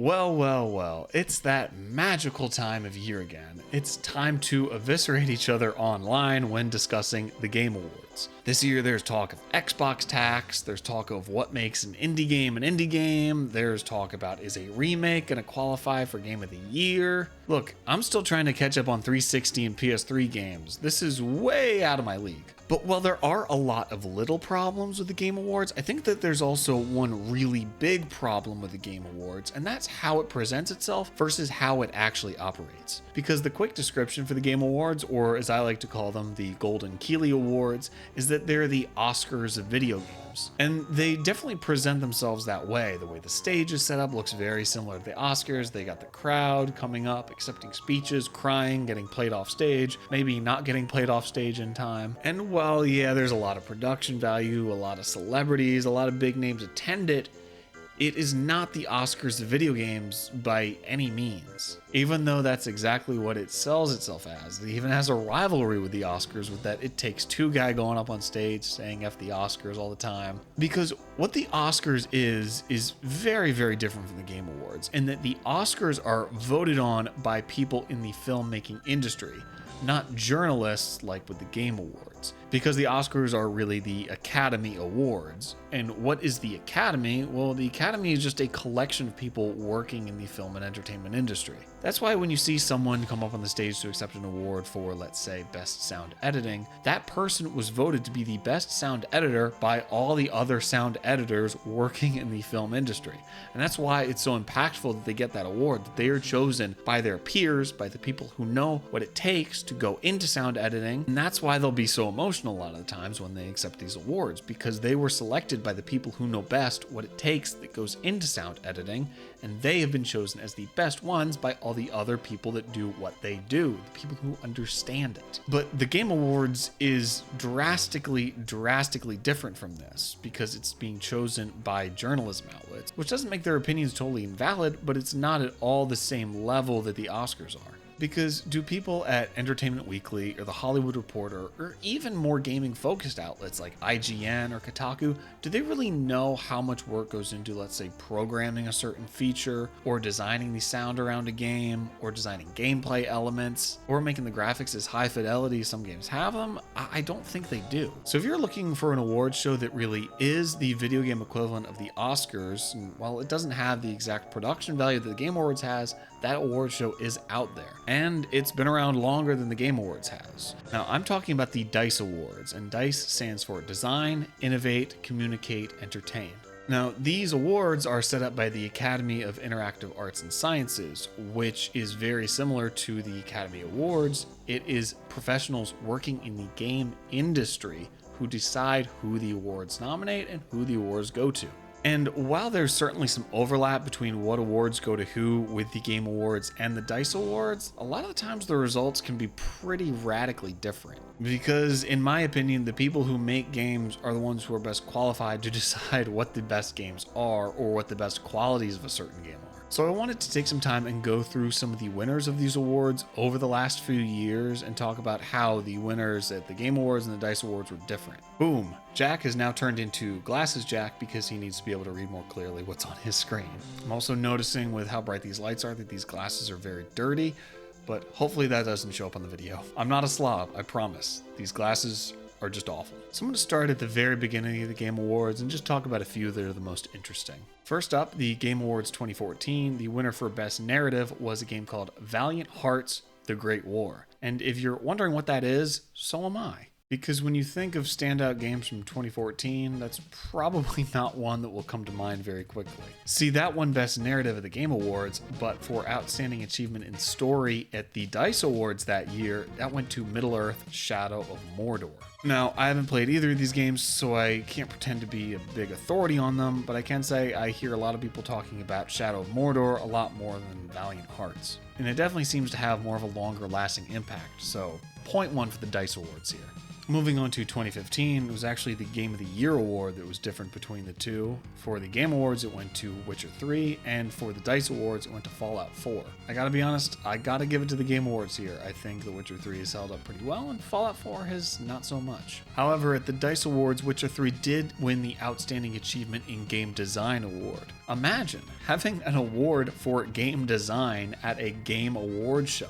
Well, well, well, it's that magical time of year again. It's time to eviscerate each other online when discussing the Game Awards. This year there's talk of Xbox tax, there's talk of what makes an indie game, there's talk about is a remake gonna qualify for Game of the Year. Look, I'm still trying to catch up on 360 and PS3 games. This is way out of my league. But while there are a lot of little problems with the Game Awards, I think that there's also one really big problem with the Game Awards, and that's how it presents itself versus how it actually operates. Because the quick description for the Game Awards, or as I like to call them, the Golden Keeley Awards, is that they're the Oscars of video games. And they definitely present themselves that way. The way the stage is set up looks very similar to the Oscars. They got the crowd coming up, accepting speeches, crying, getting played off stage, maybe not getting played off stage in time. And while, yeah, there's a lot of production value, a lot of celebrities, a lot of big names attend it, it is not the Oscars of video games by any means. Even though that's exactly what it sells itself as. It even has a rivalry with the Oscars with that It Takes Two guy going up on stage saying F the Oscars all the time. Because what the Oscars is very, very different from the Game Awards, in that the Oscars are voted on by people in the filmmaking industry, not journalists like with the Game Awards, because the Oscars are really the Academy Awards. And what is the Academy? Well, the Academy is just a collection of people working in the film and entertainment industry. That's why when you see someone come up on the stage to accept an award for, let's say, best sound editing, that person was voted to be the best sound editor by all the other sound editors working in the film industry. And that's why it's so impactful that they get that award, that they are chosen by their peers, by the people who know what it takes to go into sound editing. And that's why they'll be so emotional a lot of the times when they accept these awards, because they were selected by the people who know best what it takes that goes into sound editing, and they have been chosen as the best ones by all the other people that do what they do, the people who understand it. But the Game Awards is drastically different from this, because it's being chosen by journalism outlets, which doesn't make their opinions totally invalid, but it's not at all the same level that the Oscars are. Because do people at Entertainment Weekly or The Hollywood Reporter, or even more gaming focused outlets like IGN or Kotaku, do they really know how much work goes into, let's say, programming a certain feature, or designing the sound around a game, or designing gameplay elements, or making the graphics as high fidelity as some games have them? I don't think they do. So if you're looking for an award show that really is the video game equivalent of the Oscars, and while it doesn't have the exact production value that the Game Awards has, that award show is out there. And it's been around longer than the Game Awards has. Now, I'm talking about the DICE Awards, and DICE stands for Design, Innovate, Communicate, Entertain. Now, these awards are set up by the Academy of Interactive Arts and Sciences, which is very similar to the Academy Awards. It is professionals working in the game industry who decide who the awards nominate and who the awards go to. And while there's certainly some overlap between what awards go to who with the Game Awards and the DICE Awards, a lot of the times the results can be pretty radically different. Because in my opinion, the people who make games are the ones who are best qualified to decide what the best games are, or what the best qualities of a certain game are. So I wanted to take some time and go through some of the winners of these awards over the last few years and talk about how the winners at the Game Awards and the DICE Awards were different. Boom! Jack has now turned into Glasses Jack because he needs to be able to read more clearly what's on his screen. I'm also noticing with how bright these lights are that these glasses are very dirty, but hopefully that doesn't show up on the video. I'm not a slob, I promise. These glasses are just awful. So I'm going to start at the very beginning of the Game Awards and just talk about a few that are the most interesting. First up, the Game Awards 2014, the winner for Best Narrative was a game called Valiant Hearts: The Great War. And if you're wondering what that is, so am I. Because when you think of standout games from 2014, that's probably not one that will come to mind very quickly. See, that won Best Narrative at the Game Awards, but for Outstanding Achievement in Story at the DICE Awards that year, that went to Middle-earth: Shadow of Mordor. Now, I haven't played either of these games, so I can't pretend to be a big authority on them, but I can say I hear a lot of people talking about Shadow of Mordor a lot more than Valiant Hearts. And it definitely seems to have more of a longer lasting impact, so point one for the DICE Awards here. Moving on to 2015, it was actually the Game of the Year award that was different between the two. For the Game Awards, it went to Witcher 3, and for the DICE Awards, it went to Fallout 4. I gotta be honest, I gotta give it to the Game Awards here. I think The Witcher 3 has held up pretty well, and Fallout 4 has not so much. However, at the DICE Awards, Witcher 3 did win the Outstanding Achievement in Game Design award. Imagine having an award for game design at a Game Awards show.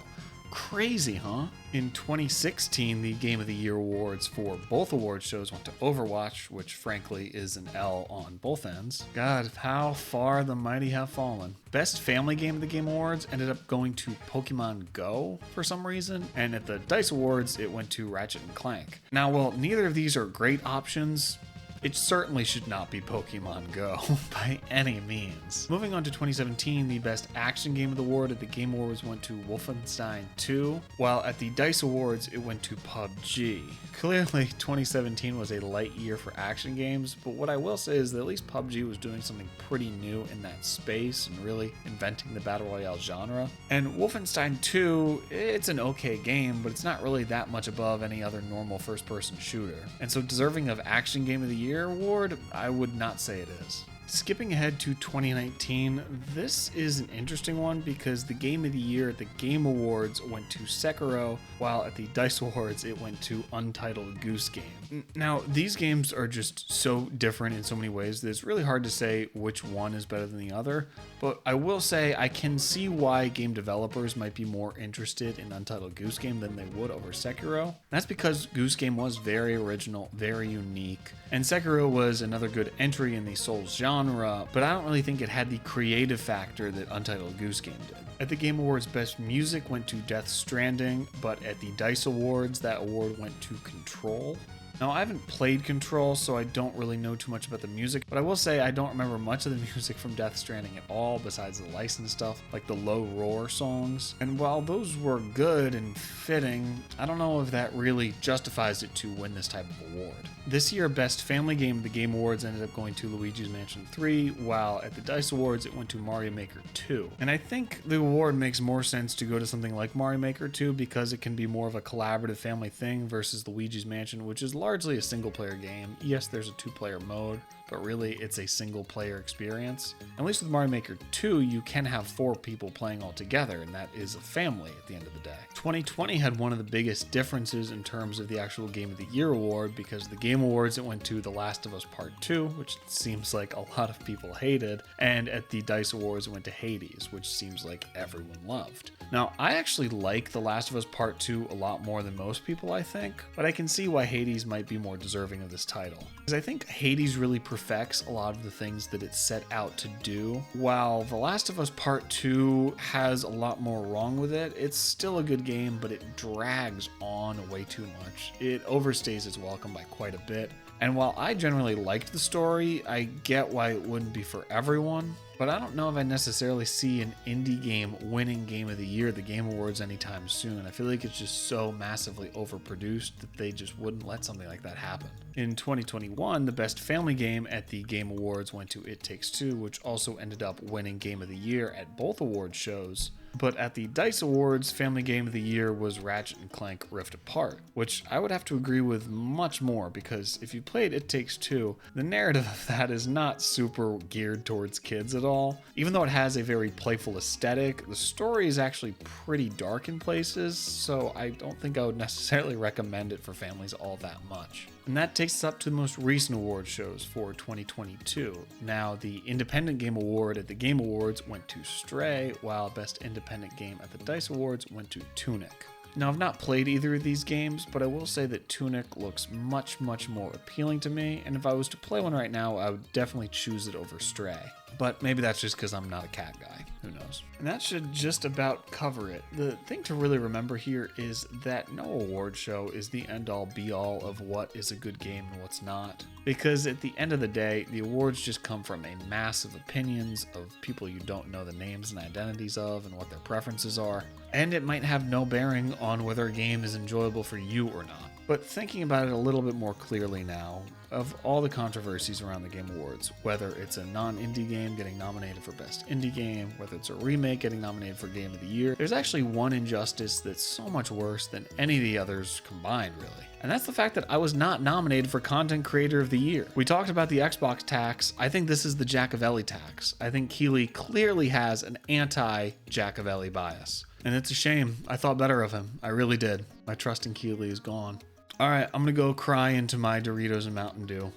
Crazy, huh? In 2016, the Game of the Year awards for both award shows went to Overwatch, which frankly is an L on both ends. God, how far the mighty have fallen. Best Family Game of the Game Awards ended up going to Pokemon Go for some reason, and at the DICE Awards, it went to Ratchet and Clank. Now, while neither of these are great options, it certainly should not be Pokemon Go by any means. Moving on to 2017, the Best Action Game of the Award at the Game Awards went to Wolfenstein 2, while at the DICE Awards it went to PUBG. Clearly, 2017 was a light year for action games, but what I will say is that at least PUBG was doing something pretty new in that space and really inventing the Battle Royale genre. And Wolfenstein 2, it's an okay game, but it's not really that much above any other normal first-person shooter. And so deserving of Action Game of the Year award, I would not say it is. Skipping ahead to 2019, this is an interesting one because the Game of the Year at the Game Awards went to Sekiro, while at the DICE Awards it went to Untitled Goose Game. Now, these games are just so different in so many ways that it's really hard to say which one is better than the other, but I will say I can see why game developers might be more interested in Untitled Goose Game than they would over Sekiro. That's because Goose Game was very original, very unique, and Sekiro was another good entry in the Souls genre, but I don't really think it had the creative factor that Untitled Goose Game did. At the Game Awards, Best Music went to Death Stranding, but at the DICE Awards, that award went to Control. Now, I haven't played Control, so I don't really know too much about the music, but I will say I don't remember much of the music from Death Stranding at all, besides the licensed stuff, like the Low Roar songs. And while those were good and fitting, I don't know if that really justifies it to win this type of award. This year, Best Family Game of the Game Awards ended up going to Luigi's Mansion 3, while at the DICE Awards, it went to Mario Maker 2. And I think the award makes more sense to go to something like Mario Maker 2 because it can be more of a collaborative family thing versus Luigi's Mansion, which is largely a single-player game. Yes, there's a two-player mode, but really it's a single-player experience. At least with Mario Maker 2, you can have 4 people playing all together, and that is a family at the end of the day. 2020 had one of the biggest differences in terms of the actual Game of the Year award, because the Game Awards, it went to The Last of Us Part 2, which seems like a lot of people hated, and at the DICE Awards, it went to Hades, which seems like everyone loved. Now, I actually like The Last of Us Part 2 a lot more than most people, I think, but I can see why Hades might be more deserving of this title. Because I think Hades really perfects a lot of the things that it set out to do. While The Last of Us Part 2 has a lot more wrong with it, it's still a good game, but it drags on way too much. It overstays its welcome by quite a bit. And while I generally liked the story, I get why it wouldn't be for everyone, but I don't know if I necessarily see an indie game winning Game of the Year at the Game Awards anytime soon. I feel like it's just so massively overproduced that they just wouldn't let something like that happen. In 2021, the Best Family Game at the Game Awards went to It Takes Two, which also ended up winning Game of the Year at both award shows. But at the DICE Awards, Family Game of the Year was Ratchet & Clank Rift Apart, which I would have to agree with much more, because if you played It Takes Two, the narrative of that is not super geared towards kids at all. Even though it has a very playful aesthetic, the story is actually pretty dark in places, so I don't think I would necessarily recommend it for families all that much. And that takes us up to the most recent award shows for 2022. Now, the Independent Game Award at the Game Awards went to Stray, while Best Independent Game at the DICE Awards went to Tunic. Now, I've not played either of these games, but I will say that Tunic looks much more appealing to me, and if I was to play one right now, I would definitely choose it over Stray. But maybe that's just because I'm not a cat guy. Who knows? And that should just about cover it. The thing to really remember here is that no award show is the end-all be-all of what is a good game and what's not. Because at the end of the day, the awards just come from a mass of opinions of people you don't know the names and identities of and what their preferences are. And it might have no bearing on whether a game is enjoyable for you or not. But thinking about it a little bit more clearly now, of all the controversies around the Game Awards, whether it's a non-indie game getting nominated for Best Indie Game, whether it's a remake getting nominated for Game of the Year, there's actually one injustice that's so much worse than any of the others combined, really. and that's the fact that I was not nominated for Content Creator of the Year. We talked about the Xbox tax. I think this is the Jackavelli tax. I think Keighley clearly has an anti-Jackavelli bias. And it's a shame. I thought better of him. I really did. My trust in Keighley is gone. All right, I'm gonna go cry into my Doritos and Mountain Dew.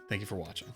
Thank you for watching.